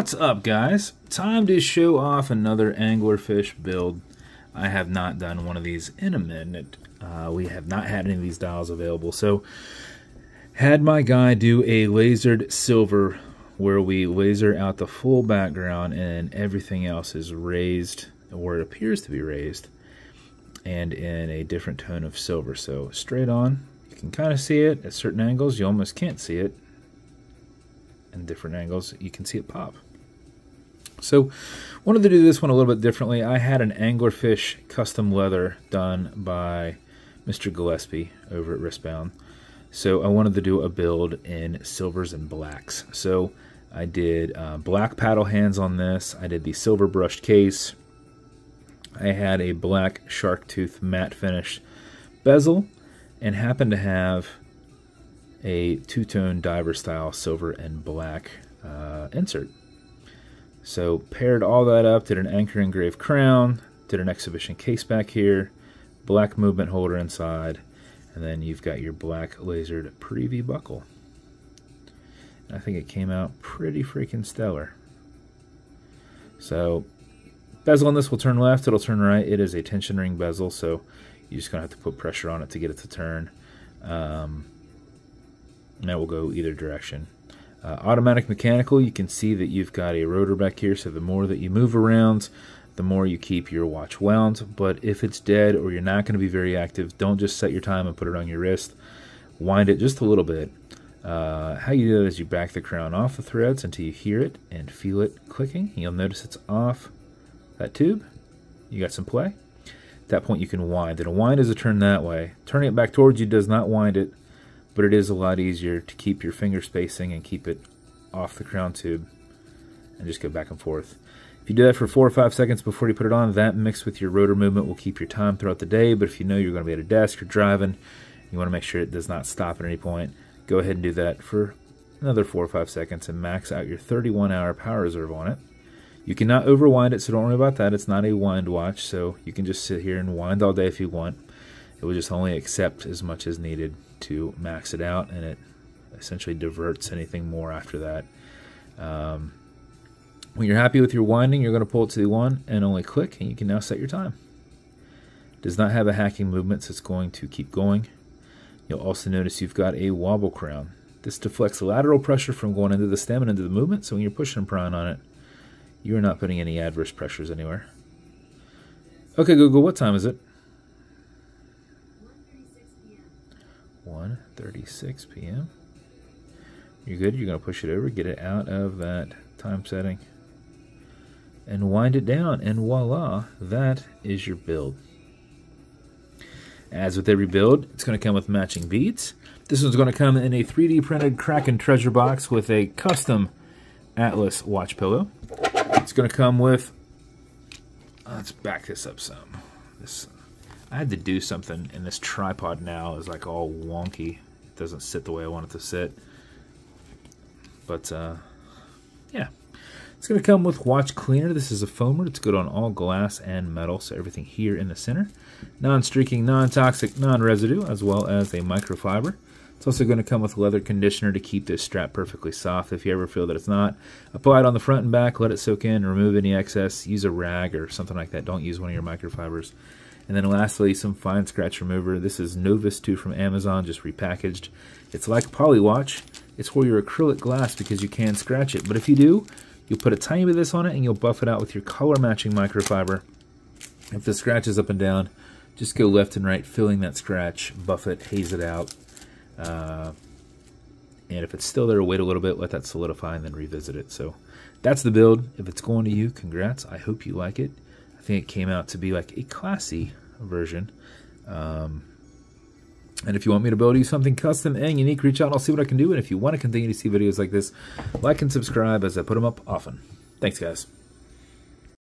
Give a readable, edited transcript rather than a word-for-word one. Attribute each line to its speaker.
Speaker 1: What's up, guys? Time to show off another anglerfish build. I have not done one of these in a minute. We have not had any of these dials available, so had my guy do a lasered silver where we laser out the full background and everything else is raised, or it appears to be raised, and in a different tone of silver. So straight on, you can kind of see it at certain angles. You almost can't see it. In different angles, you can see it pop. So wanted to do this one a little bit differently. I had an Anglerfish custom leather done by Mr. Gillespie over at Wristbound. So I wanted to do a build in silvers and blacks. So I did black paddle hands on this. I did the silver brushed case. I had a black shark tooth matte finish bezel and happened to have a two-tone diver style silver and black insert. So paired all that up, did an anchor engraved crown, did an exhibition case back here, black movement holder inside, and then you've got your black lasered preview buckle. And I think it came out pretty freaking stellar. So bezel on this will turn left, it'll turn right. It is a tension ring bezel, so you're just going to have to put pressure on it to get it to turn. And that will go either direction. Automatic mechanical, you can see that you've got a rotor back here, so the more that you move around, the more you keep your watch wound. But if it's dead or you're not going to be very active, don't just set your time and put it on your wrist. Wind it just a little bit. How you do that is you back the crown off the threads until you hear it and feel it clicking. You'll notice it's off that tube. You got some play. At that point you can wind. And a wind is a turn that way. Turning it back towards you does not wind it, but it is a lot easier to keep your finger spacing and keep it off the crown tube and just go back and forth. If you do that for 4 or 5 seconds before you put it on, that mixed with your rotor movement will keep your time throughout the day. But if you know you're going to be at a desk or driving, you want to make sure it does not stop at any point, go ahead and do that for another 4 or 5 seconds and max out your 31-hour power reserve on it. You cannot overwind it, so don't worry about that. It's not a wind watch, so you can just sit here and wind all day if you want. It will just only accept as much as needed to max it out, and it essentially diverts anything more after that. When you're happy with your winding, you're going to pull it to the 1 and only click, and you can now set your time. It does not have a hacking movement, so it's going to keep going. You'll also notice you've got a wobble crown. This deflects lateral pressure from going into the stem and into the movement, so when you're pushing and prying on it, you're not putting any adverse pressures anywhere. Okay, Google, what time is it? 1:36 p.m. You're good. You're going to push it over, get it out of that time setting, and wind it down, and voila, that is your build. As with every build, it's going to come with matching beads. This one's going to come in a 3D printed Kraken treasure box with a custom Atlas watch pillow. It's going to come with, let's back this up some. I had to do something, and this tripod now is like all wonky. It doesn't sit the way I want it to sit. But, yeah. It's going to come with watch cleaner. This is a foamer. It's good on all glass and metal, so everything here in the center. Non-streaking, non-toxic, non-residue, as well as a microfiber. It's also going to come with leather conditioner to keep this strap perfectly soft. If you ever feel that it's not, apply it on the front and back, let it soak in, remove any excess, use a rag or something like that. Don't use one of your microfibers. And then lastly, some fine scratch remover. This is Novus 2 from Amazon, just repackaged. It's like a poly watch. It's for your acrylic glass because you can scratch it. But if you do, you'll put a tiny bit of this on it and you'll buff it out with your color matching microfiber. If the scratch is up and down, just go left and right, filling that scratch, buff it, haze it out. And if it's still there, wait a little bit, let that solidify, and then revisit it. So that's the build. If it's going to you, congrats. I hope you like it. I think it came out to be like a classy version. And if you want me to build you something custom and unique, reach out and I'll see what I can do. And if you want to continue to see videos like this, like and subscribe as I put them up often. Thanks, guys.